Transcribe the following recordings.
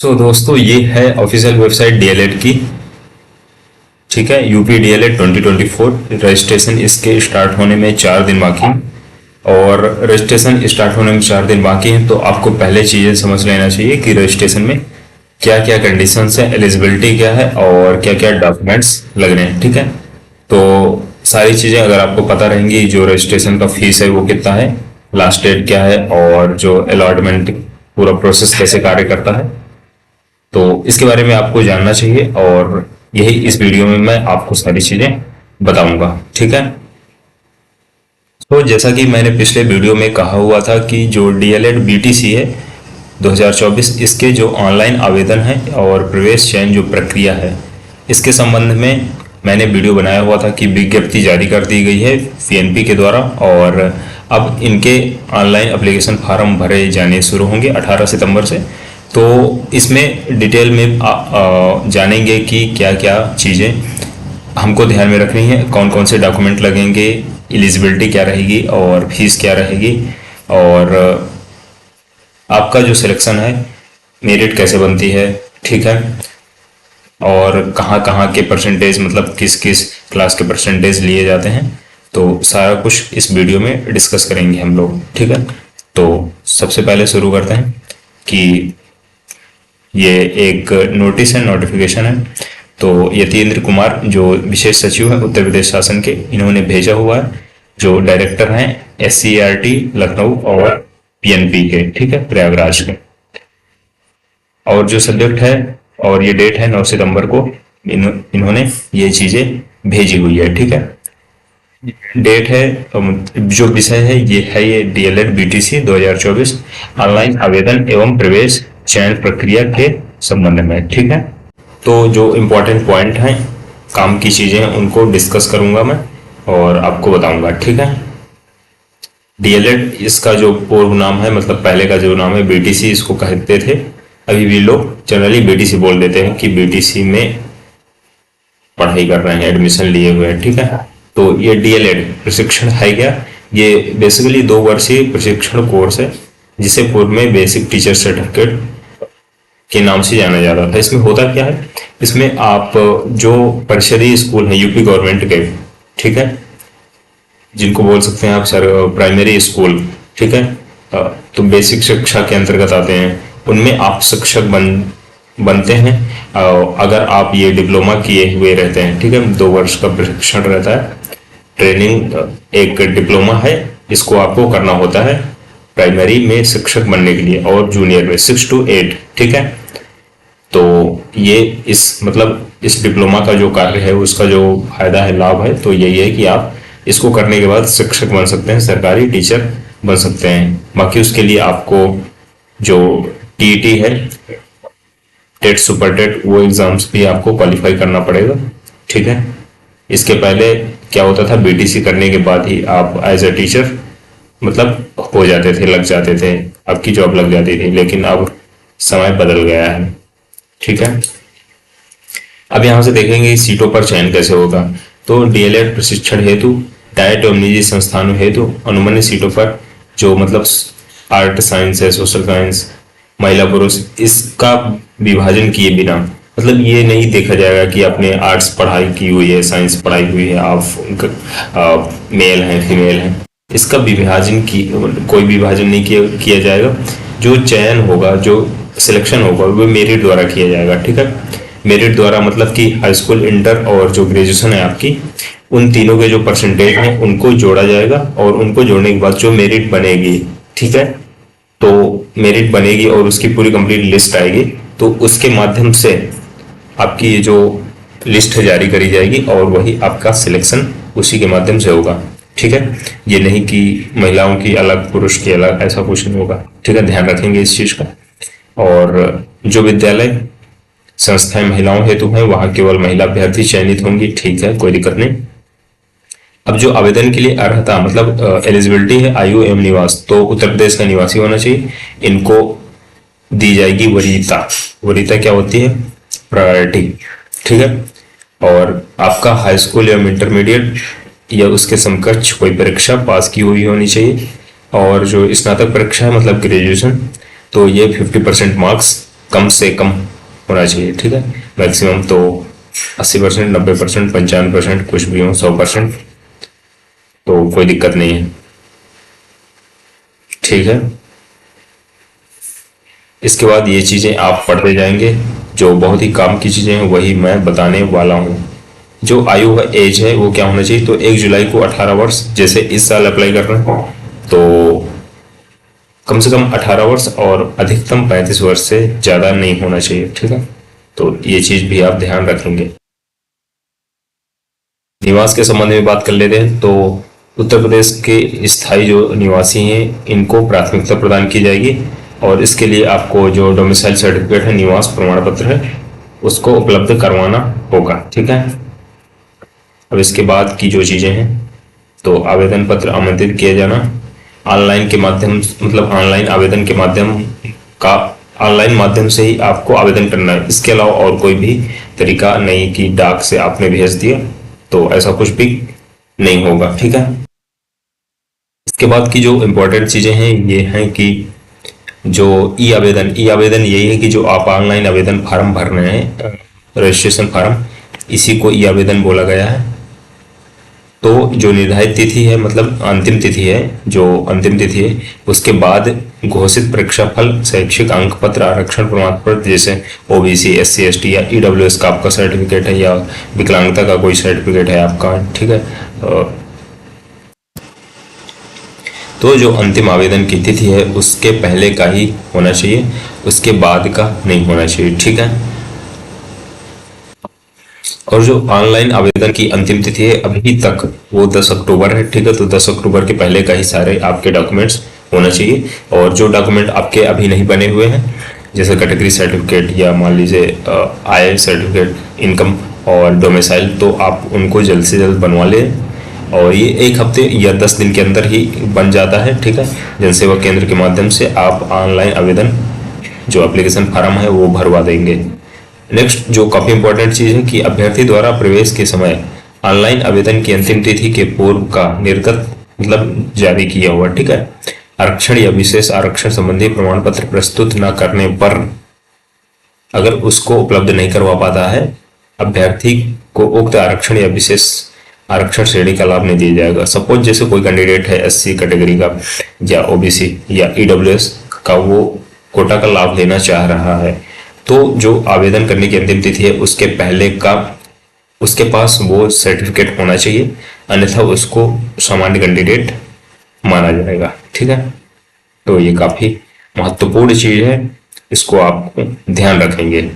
दोस्तों ये है ऑफिशियल वेबसाइट डीएलएड की। ठीक है, यूपी डीएलएड 2024 रजिस्ट्रेशन इसके स्टार्ट होने में 4 दिन बाकी हैं। और रजिस्ट्रेशन स्टार्ट होने में 4 दिन बाकी हैं, तो आपको पहले चीज़ें समझ लेना चाहिए कि रजिस्ट्रेशन में क्या क्या कंडीशंस है, एलिजिबिलिटी क्या है और क्या क्या डॉक्यूमेंट्स लग रहे हैं। ठीक है, तो सारी चीज़ें अगर आपको पता रहेंगी, जो रजिस्ट्रेशन का फीस है वो कितना है, लास्ट डेट क्या है और जो अलॉटमेंट पूरा प्रोसेस कैसे कार्य करता है, तो इसके बारे में आपको जानना चाहिए। और यही इस वीडियो में मैं आपको सारी चीज़ें बताऊंगा। ठीक है, तो जैसा कि मैंने पिछले वीडियो में कहा हुआ था कि जो डीएलएड बीटीसी है 2024, इसके जो ऑनलाइन आवेदन है और प्रवेश चयन जो प्रक्रिया है, इसके संबंध में मैंने वीडियो बनाया हुआ था कि विज्ञप्ति जारी कर दी गई है पीएनपी के द्वारा। और अब इनके ऑनलाइन एप्लीकेशन फार्म भरे जाने शुरू होंगे 18 सितंबर से। तो इसमें डिटेल में जानेंगे कि क्या क्या चीज़ें हमको ध्यान में रखनी है, कौन कौन से डॉक्यूमेंट लगेंगे, एलिजिबिलिटी क्या रहेगी और फीस क्या रहेगी, और आपका जो सिलेक्शन है, मेरिट कैसे बनती है। ठीक है, और कहाँ कहाँ के परसेंटेज, मतलब किस किस क्लास के परसेंटेज लिए जाते हैं, तो सारा कुछ इस वीडियो में डिस्कस करेंगे हम लोग। ठीक है, तो सबसे पहले शुरू करते हैं कि ये एक नोटिस है, नोटिफिकेशन है। तो यतीन्द्र कुमार जो विशेष सचिव है उत्तर प्रदेश शासन के, इन्होंने भेजा हुआ है, जो डायरेक्टर हैं एससीईआरटी लखनऊ और पीएनपी के, ठीक है, प्रयागराज के। और जो सब्जेक्ट है और ये डेट है 9 सितंबर को इन्होंने ये चीजें भेजी हुई है। ठीक है, डेट है, जो विषय है ये डीएलएड बीटीसी 2024 ऑनलाइन आवेदन एवं प्रवेश चयन प्रक्रिया के संबंध में। ठीक है, तो जो इम्पोर्टेंट पॉइंट हैं, काम की चीजें हैं, उनको डिस्कस करूंगा मैं और आपको बताऊंगा। ठीक है, डीएलएड इसका जो पूर्व नाम है, मतलब पहले का जो नाम है बीटीसी इसको कहते थे, अभी भी लोग जनरली बीटीसी बोल देते हैं कि बीटीसी में पढ़ाई कर रहे हैं, एडमिशन लिए हुए हैं। ठीक है, तो ये डीएलएड प्रशिक्षण है क्या, ये बेसिकली 2 वर्षीय प्रशिक्षण कोर्स है, जिसे पूर्व में बेसिक टीचर सर्टिफिकेट के नाम से जाना जाता था। इसमें होता क्या है, इसमें आप जो परिषदीय स्कूल है यूपी गवर्नमेंट के, ठीक है, जिनको बोल सकते हैं आप सर प्राइमरी स्कूल, ठीक है, तो बेसिक शिक्षा के अंतर्गत आते हैं, उनमें आप शिक्षक बनते हैं। अगर आप ये डिप्लोमा किए हुए रहते हैं, ठीक है, 2 वर्ष का प्रशिक्षण रहता है, ट्रेनिंग एक डिप्लोमा है, इसको आपको करना होता है प्राइमरी में शिक्षक बनने के लिए और जूनियर में 6 to 8। ठीक है, तो ये इस डिप्लोमा का जो कार्य है, उसका जो फायदा है, लाभ है, तो यही है कि आप इसको करने के बाद शिक्षक बन सकते हैं, सरकारी टीचर बन सकते हैं। बाकी उसके लिए आपको जो टीईटी है, टेट सुपर टेट, वो एग्जाम्स भी आपको क्वालिफाई करना पड़ेगा। ठीक है, इसके पहले क्या होता था, बीटीसी करने के बाद ही आप एज अ टीचर हो जाते थे, लग जाते थे, आपकी जॉब लग जाती थी, लेकिन अब समय बदल गया है। ठीक है, अब यहां से देखेंगे सीटों पर चयन कैसे होगा। तो डीएलएड प्रशिक्षण हेतु डाइट एवं निजी संस्थानों हेतु अनुमन्य सीटों पर जो आर्ट साइंस है, सोशल साइंस, महिला पुरुष, इसका विभाजन किए बिना, ये नहीं देखा जाएगा कि आपने आर्ट्स पढ़ाई की हुई है, साइंस पढ़ाई हुई है, आप मेल हैं, फीमेल हैं, इसका विभाजन की कोई विभाजन नहीं किया जाएगा। जो चयन होगा, जो सिलेक्शन होगा, वो मेरिट द्वारा किया जाएगा। ठीक है, मेरिट द्वारा कि हाई स्कूल, इंटर और जो ग्रेजुएशन है आपकी, उन तीनों के जो परसेंटेज हैं उनको जोड़ा जाएगा, और उनको जोड़ने के बाद जो मेरिट बनेगी, ठीक है, तो मेरिट बनेगी और उसकी पूरी कंप्लीट लिस्ट आएगी, तो उसके माध्यम से आपकी ये जो लिस्ट जारी करी जाएगी और वही आपका सिलेक्शन उसी के माध्यम से होगा। ठीक है, ये नहीं कि महिलाओं की अलग, पुरुष की अलग, ऐसा कुछ नहीं होगा। ठीक है, ध्यान रखेंगे इस चीज का। और जो विद्यालय संस्थाएं महिलाओं हेतु हैं, वहां केवल महिला अभ्यर्थी चयनित होंगी। ठीक है, कोई दिक्कत नहीं। अब जो आवेदन के लिए अर्हता, एलिजिबिलिटी है, आयु एवं निवास, तो उत्तर प्रदेश का निवासी होना चाहिए। इनको दी जाएगी वरीयता। वरीयता क्या होती है, प्रायोरिटी। ठीक है, और आपका हाई स्कूल एवं इंटरमीडिएट या उसके समकक्ष कोई परीक्षा पास की हुई होनी चाहिए। और जो स्नातक परीक्षा है, ग्रेजुएशन, तो ये 50% मार्क्स कम से कम होना चाहिए, ठीक है। मैक्सिमम तो 80%, 90%, 95%, कुछ भी हो 100%, तो कोई दिक्कत नहीं है, ठीक है। इसके बाद ये चीज़ें आप पढ़ते जाएंगे, जो बहुत ही काम की चीज़ें हैं वही मैं बताने वाला हूँ। जो आयु है, एज है, वो क्या होना चाहिए, तो 1 जुलाई को 18 वर्ष, जैसे इस साल अप्लाई कर रहे हैं तो कम से कम 18 वर्ष और अधिकतम 35 वर्ष से ज़्यादा नहीं होना चाहिए, ठीक है। तो ये चीज़ भी आप ध्यान रखेंगे। निवास के संबंध में बात कर लेते हैं, तो उत्तर प्रदेश के स्थायी जो निवासी हैं इनको प्राथमिकता प्रदान की जाएगी, और इसके लिए आपको जो डोमिसाइल सर्टिफिकेट है, निवास प्रमाण पत्र है, उसको उपलब्ध करवाना होगा, ठीक है। अब इसके बाद की जो चीज़ें हैं, तो आवेदन पत्र आमंत्रित किया जाना ऑनलाइन के माध्यम, मतलब ऑनलाइन आवेदन के माध्यम का, ऑनलाइन माध्यम से ही आपको आवेदन करना है। इसके अलावा और कोई भी तरीका नहीं कि डाक से आपने भेज दिया, तो ऐसा कुछ भी नहीं होगा, ठीक है। इसके बाद की जो इम्पोर्टेंट चीज़ें हैं ये हैं कि जो ई आवेदन यही है कि जो आप ऑनलाइन आवेदन फार्म भर रहे हैं, रजिस्ट्रेशन फार्म, इसी को ई आवेदन बोला गया है। तो जो निर्धारित तिथि है, मतलब अंतिम तिथि है, जो अंतिम तिथि है उसके बाद घोषित परीक्षा फल, शैक्षिक अंक पत्र, आरक्षण प्रमाण पत्र, जैसे ओबीसी, एससी, एसटी या ईडब्ल्यूएस का आपका सर्टिफिकेट है, या विकलांगता का कोई सर्टिफिकेट है आपका, ठीक है। तो जो अंतिम आवेदन की तिथि है उसके पहले का ही होना चाहिए, उसके बाद का नहीं होना चाहिए, ठीक है। और जो ऑनलाइन आवेदन की अंतिम तिथि है अभी तक वो 10 अक्टूबर है, ठीक है। तो 10 अक्टूबर के पहले का ही सारे आपके डॉक्यूमेंट्स होना चाहिए, और जो डॉक्यूमेंट आपके अभी नहीं बने हुए हैं, जैसे कैटेगरी सर्टिफिकेट या मान लीजिए आय सर्टिफिकेट, इनकम और डोमिसाइल, तो आप उनको जल्द से जल्द बनवा लें, और ये 1 हफ्ते या 10 दिन के अंदर ही बन जाता है, ठीक है। जनसेवा केंद्र के माध्यम से आप ऑनलाइन आवेदन जो एप्लीकेशन फार्म है वो भरवा देंगे। नेक्स्ट जो काफ़ी इंपॉर्टेंट चीज़ है कि अभ्यर्थी द्वारा प्रवेश के समय ऑनलाइन आवेदन की अंतिम तिथि के पूर्व का निर्गत, मतलब जारी किया हुआ, ठीक है, आरक्षण या विशेष आरक्षण संबंधी प्रमाण पत्र प्रस्तुत न करने पर अगर उसको उपलब्ध नहीं करवा पाता है अभ्यर्थी को, उक्त आरक्षण या विशेष आरक्षण श्रेणी का लाभ नहीं दिया जाएगा। सपोज जैसे कोई कैंडिडेट है एससी कैटेगरी का या ओबीसी या ईडब्ल्यूएस का, वो कोटा का लाभ लेना चाह रहा है, तो जो आवेदन करने की अंतिम तिथि है उसके पहले का उसके पास वो सर्टिफिकेट होना चाहिए, अन्यथा उसको सामान्य कैंडिडेट माना जाएगा, ठीक है। तो ये काफी महत्वपूर्ण चीज है, इसको आप ध्यान रखेंगे।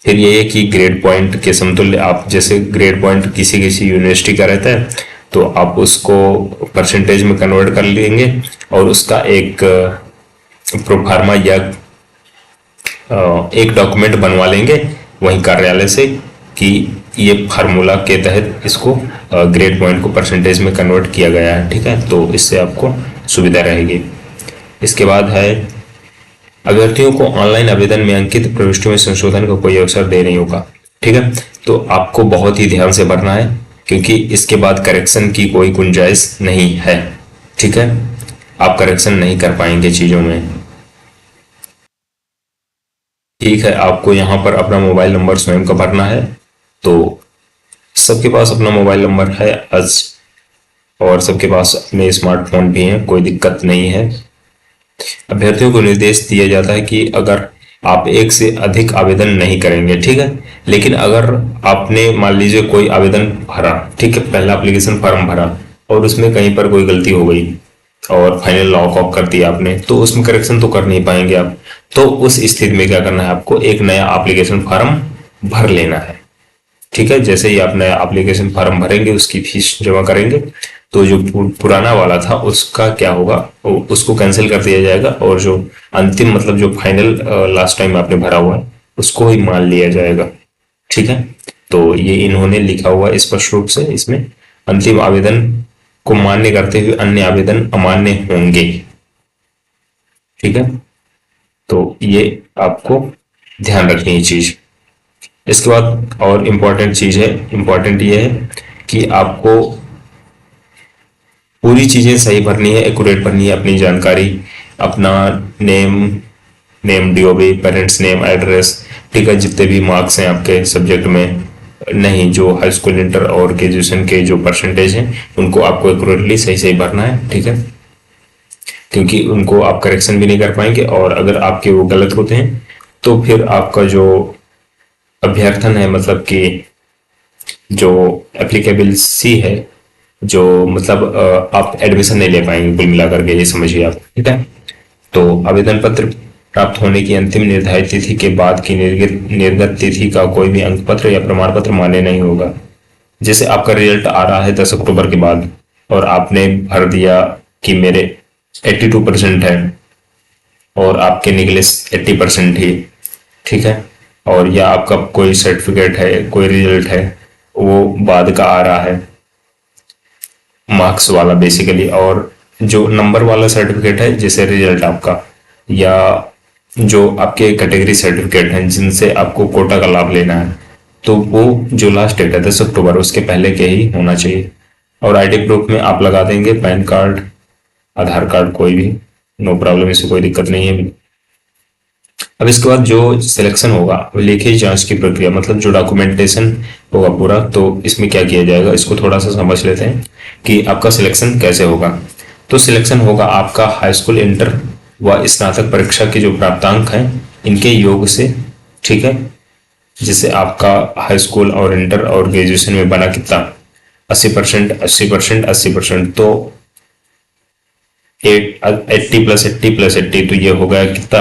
फिर ये है कि ग्रेड पॉइंट के समतुल्य, आप जैसे ग्रेड पॉइंट किसी किसी यूनिवर्सिटी का रहता है तो आप उसको परसेंटेज में कन्वर्ट कर लेंगे, और उसका एक प्रोफार्मा या एक डॉक्यूमेंट बनवा लेंगे वहीं कार्यालय से कि ये फार्मूला के तहत इसको ग्रेड पॉइंट को परसेंटेज में कन्वर्ट किया गया है, ठीक है। तो इससे आपको सुविधा रहेगी। इसके बाद है अभ्यर्थियों को ऑनलाइन आवेदन में अंकित प्रविष्टियों में संशोधन का कोई अवसर दे नहीं होगा, ठीक है। तो आपको बहुत ही ध्यान से भरना है, क्योंकि इसके बाद करेक्शन की कोई गुंजाइश नहीं है, ठीक है। आप करेक्शन नहीं कर पाएंगे चीजों में, ठीक है। आपको यहाँ पर अपना मोबाइल नंबर स्वयं का भरना है, तो सबके पास अपना मोबाइल नंबर है आज, और सबके पास अपने स्मार्टफोन भी हैं, कोई दिक्कत नहीं है। अभ्यर्थियों को निर्देश दिया जाता है कि अगर आप एक से अधिक आवेदन नहीं करेंगे, ठीक है, लेकिन अगर आपने मान लीजिए कोई आवेदन भरा, ठीक है, पहला एप्लीकेशन फॉर्म भरा और उसमें कहीं पर कोई गलती हो गई और फाइनल लॉक ऑफ कर दिया आपने, तो उसमें करेक्शन तो कर नहीं पाएंगे आप। तो उस स्थिति में क्या करना है, आपको एक नया एप्लीकेशन फॉर्म भर लेना है, ठीक है। जैसे ही आप नया एप्लीकेशन फॉर्म भरेंगे उसकी फीस जमा करेंगे, तो जो पुराना वाला था उसका क्या होगा, उसको कैंसिल कर दिया जाएगा, और जो अंतिम मतलब जो फाइनल लास्ट टाइम आपने भरा हुआ है उसको ही मान लिया जाएगा, ठीक है। तो ये इन्होंने लिखा हुआ स्पष्ट रूप से, इसमें अंतिम आवेदन को मान्य करते हुए अन्य आवेदन अमान्य होंगे, ठीक है। तो ये आपको ध्यान रखनी है चीज। इसके बाद और इम्पोर्टेंट चीज है, इम्पोर्टेंट ये है कि आपको पूरी चीजें सही भरनी है, एक्यूरेट भरनी है, अपनी जानकारी, अपना name, name, DOB, parents name, address, ठीक है, जितने भी मार्क्स हैं आपके सब्जेक्ट में, नहीं जो हाई स्कूल, इंटर और ग्रेजुएशन के जो परसेंटेज हैं उनको आपको एक्यूरेटली सही सही भरना है, ठीक है, क्योंकि उनको आप करेक्शन भी नहीं कर पाएंगे, और अगर आपके वो गलत होते हैं तो फिर आपका जो अभ्यर्थन है, मतलब कि जो एप्लीकेबल सी है, जो मतलब आप एडमिशन नहीं ले पाएंगे कुल मिलाकर के, ये समझिए आप, ठीक है। तो आवेदन पत्र प्राप्त होने की अंतिम निर्धारित तिथि के बाद की निर्गत तिथि का कोई भी अंक पत्र या प्रमाण पत्र मान्य नहीं होगा। जैसे आपका रिजल्ट आ रहा है 10 अक्टूबर के बाद और आपने भर दिया कि मेरे 82% है और आपके निकले 80% ही, ठीक है, और या आपका कोई सर्टिफिकेट है, कोई रिजल्ट है वो बाद का आ रहा है, मार्क्स वाला बेसिकली, और जो नंबर वाला सर्टिफिकेट है जैसे रिजल्ट आपका, या जो आपके कैटेगरी सर्टिफिकेट हैं जिनसे आपको कोटा का लाभ लेना है, तो वो जो लास्ट डेट है 10 अक्टूबर उसके पहले के ही होना चाहिए। और आईडी प्रूफ में आप लगा देंगे पैन कार्ड, आधार कार्ड, कोई भी, नो प्रॉब्लम, इससे कोई दिक्कत नहीं है। अब इसके बाद जो सिलेक्शन होगा वो लेखी जांच की प्रक्रिया, मतलब जो डॉक्यूमेंटेशन होगा पूरा, तो इसमें क्या किया जाएगा इसको थोड़ा सा समझ लेते हैं कि आपका सिलेक्शन कैसे होगा। तो सिलेक्शन होगा आपका हाई स्कूल, इंटर व स्नातक परीक्षा के जो प्राप्तांक हैं इनके योग से, ठीक है, जिससे आपका हाई स्कूल और इंटर और ग्रेजुएशन में बना कितना 80%, 80%, 80%, तो 80 + 80 + 80, तो ये हो गया कितना,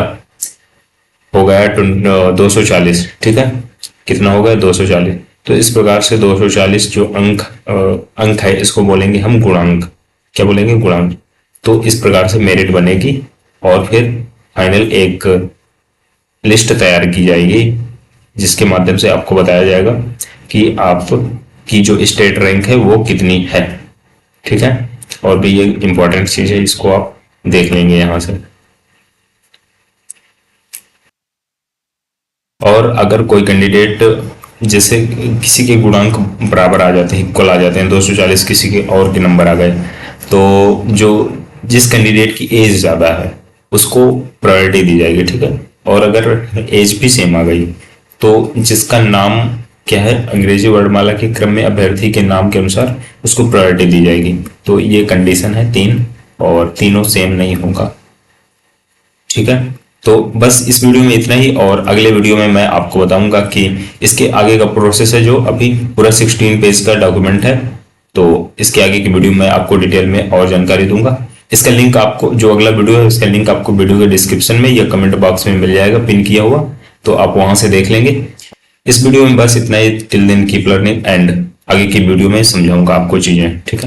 हो गया 240, ठीक है, कितना हो गया 240। तो इस प्रकार से 240 जो अंक है इसको बोलेंगे हम गुणांक, क्या बोलेंगे, गुणांक। तो इस प्रकार से मेरिट बनेगी और फिर फाइनल एक लिस्ट तैयार की जाएगी जिसके माध्यम से आपको बताया जाएगा कि आप की जो स्टेट रैंक है वो कितनी है, ठीक है। और भी ये इंपॉर्टेंट चीज है, इसको आप देख लेंगे यहां से। और अगर कोई कैंडिडेट, जैसे किसी के गुणांक बराबर आ जाते हैं, इक्वल आ जाते हैं, 240 किसी के और के नंबर आ गए, तो जो जिस कैंडिडेट की एज ज्यादा है उसको प्रायोरिटी दी जाएगी, ठीक है। और अगर एज भी सेम आ गई तो जिसका नाम क्या है अंग्रेजी वर्णमाला के क्रम में अभ्यर्थी के नाम के अनुसार उसको प्रायोरिटी दी जाएगी। तो ये कंडीशन है 3, और तीनों सेम नहीं होगा, ठीक है। तो बस इस वीडियो में इतना ही, और अगले वीडियो में मैं आपको बताऊंगा कि इसके आगे का प्रोसेस है, जो अभी पूरा 16 पेज का डॉक्यूमेंट है, तो इसके आगे की वीडियो में आपको डिटेल में और जानकारी दूंगा। इसका लिंक आपको, जो अगला वीडियो है इसका लिंक आपको वीडियो के डिस्क्रिप्शन में या कमेंट बॉक्स में मिल जाएगा पिन किया हुआ, तो आप वहां से देख लेंगे। इस वीडियो में बस इतना ही। Till then keep learning, and आगे की वीडियो में समझाऊंगा आपको चीजें, ठीक है।